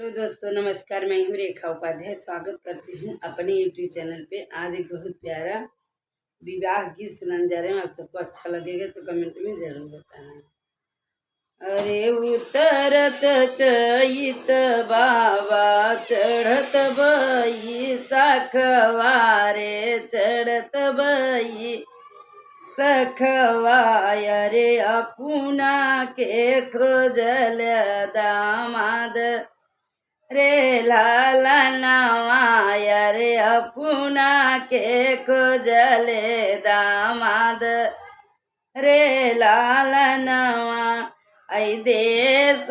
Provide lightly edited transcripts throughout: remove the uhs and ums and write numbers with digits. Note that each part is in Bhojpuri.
हेलो दोस्तों, नमस्कार। मैं हूँ रेखा उपाध्याय। स्वागत करती हूँ अपने यूट्यूब चैनल पे। आज एक बहुत प्यारा विवाह गीत सुनाने जा रहे हैं। आप सबको अच्छा लगेगा तो कमेंट में जरूर बताना। अरे उतरत चैत बाबा चढ़त बई साखवा रे चढ़त बई सखवाय रे अपना के खोजल दामाद रे लाला नवाय रे अपना के खोजले दामाद रे लाला नवा ऐ देश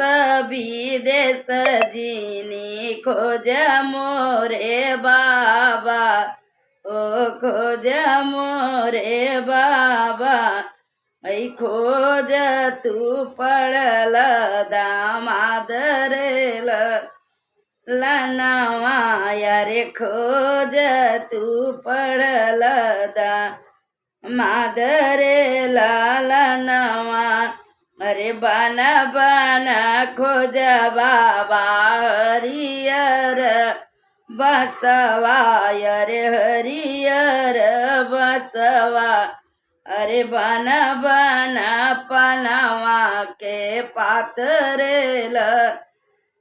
विदेश जीनी खोज मोरे बाबा ओ खोज मोरे बाबा ऐ खोज तू पड़ल दामाद रे लनवाय रे खोज तू पड़ल दामाद रे लनवा अरे बना बना खोज बाबा हरियर बसवाय रे हरियर बसवा अरे बना बना पनवा के पातरे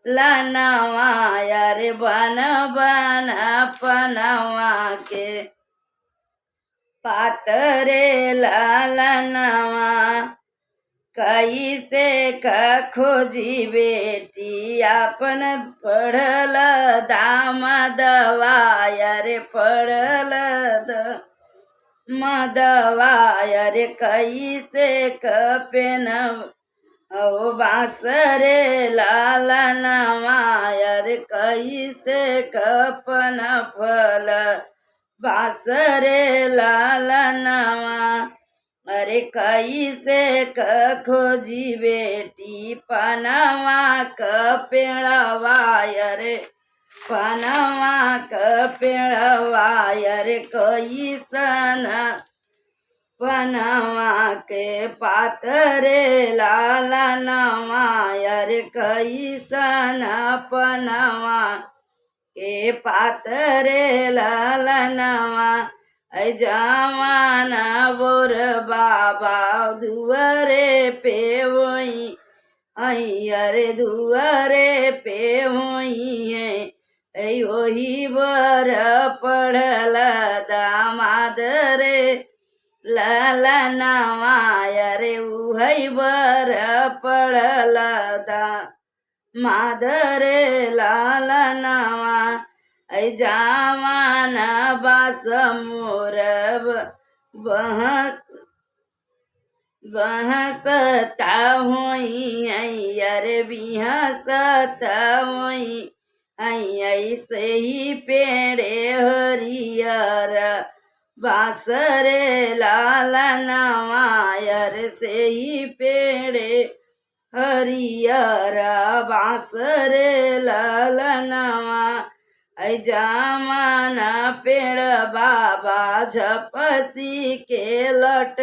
लनवाय रे बना बना पनवा के पातरे लनवा कैसे का खोजी बेटी अपन पढ़ल दामदवाय रे पढ़ल मदवाय रे कैसे कपेन ओ बासरे लालनवाय रे कैसे कपन फल बासरे लालनवा अरे कैसे क खोजी बेटी पनवा क पेड़वाय रे पनवा क पेड़वाय रे कैसन पनवा के पातरे लालनवाय रे कैसन पनवा के पातरे लालनवा ऐ जवाना बोर बाबा दुआरे पे होई अरे दुआरे पे होई है ओही बर पढ़ल दामाद रे ललनवाय रे उहै बर पढ़ल दामाद रे ललनवा ऐ जवाना बास मोर बहसता होई अरे बिहसता होई ऐसे ही पेड़े हरियर बासरे लालनवाय रे से ही पेड़े हरियर बासरे लालनवा ऐ जमाना पेड़ बाबा झपसी के लट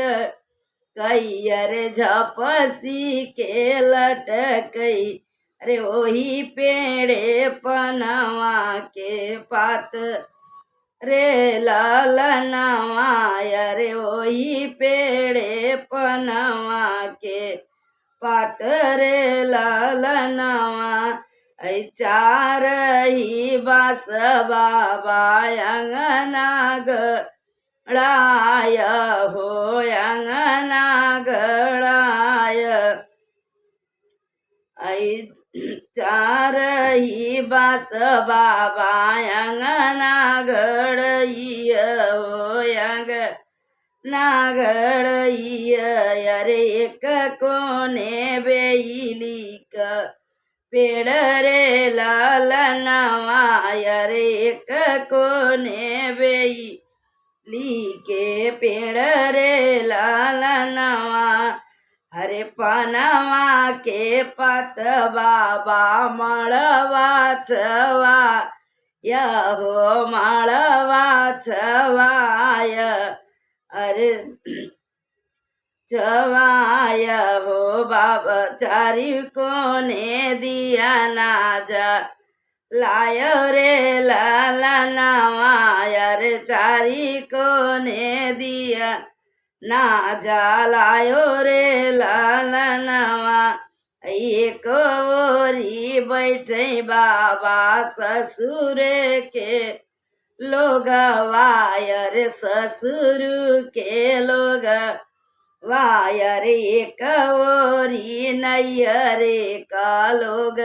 कई अरे झपसी के लट कई अरे वही पेड़े पनवा के पात रे ललनवाय रे वही पेड़े पनवा के पात रे ललनवा ऐ चार ही बास बाबा अंगना गड़ाय हो अंगना गड़ाय ऐ चार ही बास बाबा अंगना गड़इय हो अंगना गड़इय अरे एक कोने बेली का पेड़ रे लालनवाय रे एक कोने बेली के पेड़ रे लालनवा हरे पनवा के पत बाबा मड़वा छवा हो मड़वा छवाय अरे चवाय हो बाबा चारी कोने दिया ना जा लायो रे ललनवा अरे चारी कोने दिया ना जलायो रे ललनवा एक ओरी बैठे बाबा ससुर के लोग वायर ससुर के लोग वायर एक ओरी नैयरे का लोग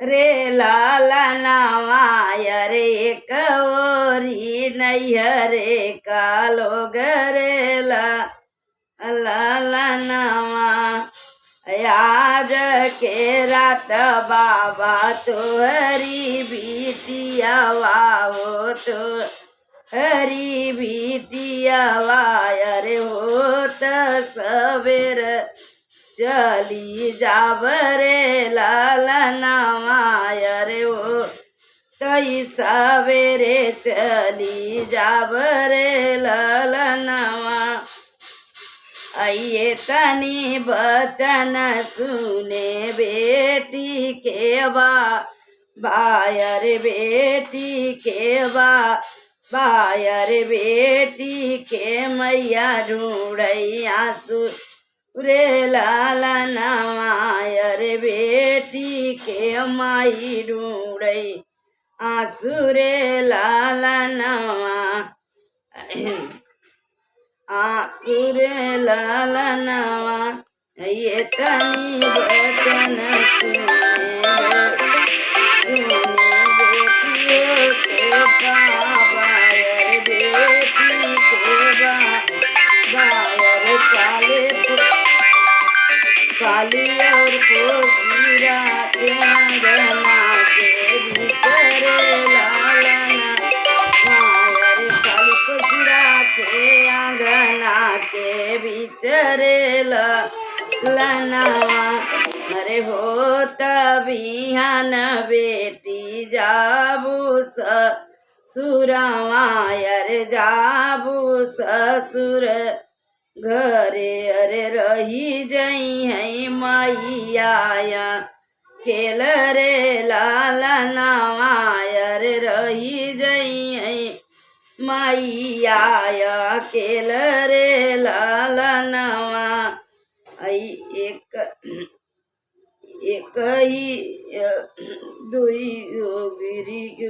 रे लालना वायर एक ओरी नैयरे का लोग रे लालनवा आज के रात बाबा तोहरी बिटिया हो तो हरी बिटिया अरे होत सवेर चली जाबरे लालनवा अरे हो तई सवेरे चली जाबरे लालनवा आइए तनी बचन सुने बेटी के बायर बेटी के बायर बेटी के मैया ढूंढैया रे लालनवा अरे बेटी के माई ढूंढई आसुरे लालनवा आसुरे लालनवा ये तनी बचन सुने बेटियों के बायर बेटी के बायर काली और पोखीरा के अंगना के भीतर लालना वायर काली पोखीरा के अंगना के बिचरे लनवा अरे हो तबिहान बेटी जाबू ससुरवा अरे जाबू ससुर घरे अरे रही जई है मैया खेल रे लालनवा अरे रही जई है मैया केल रे लालनवा एक ही दुई गिरी के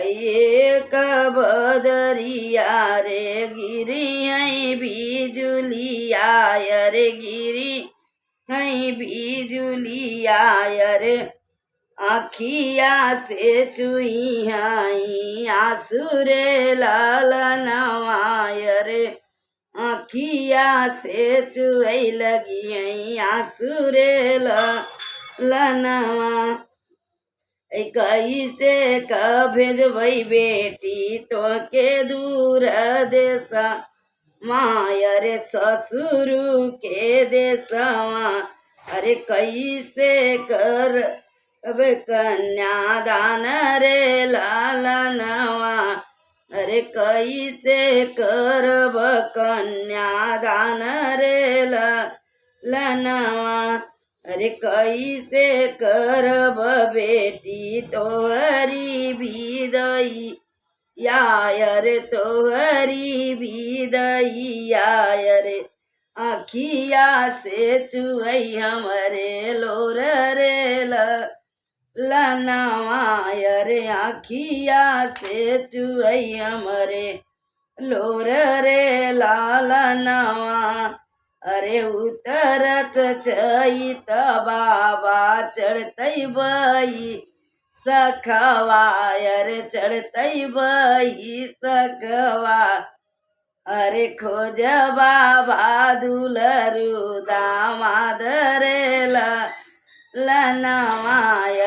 एक बदरिया रे गिरी है बिजुलिया रे गिरी है बिजुलिया रे आखिया से चुई है आसुरे लालनवा रे आखिया से चुई लगी है आसुरे लनवा कैसे का भेजबई बेटी तो के दूर देसा मायर ससुर के देसवा अरे कैसे कर अब कन्यादान रे लालनवा अरे कैसे करब कन्यादान रे लनवा अरे कैसे करब बेटी तोहरी विदई यार तोहरी विदई यार आखिया से चुई हमरे लोर रे लनवा अरे आखिया से चुई हमरे लोर रे लालनवा अरे उतरत चैत बाबा चढ़तई बई सखवा अरे चढ़तई बई सखवा अरे खोज बाबा दुलरू दामाद रे लनवा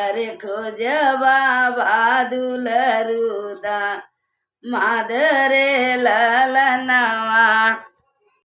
अरे खोज बाबा दुलरू दामाद रे लनवा।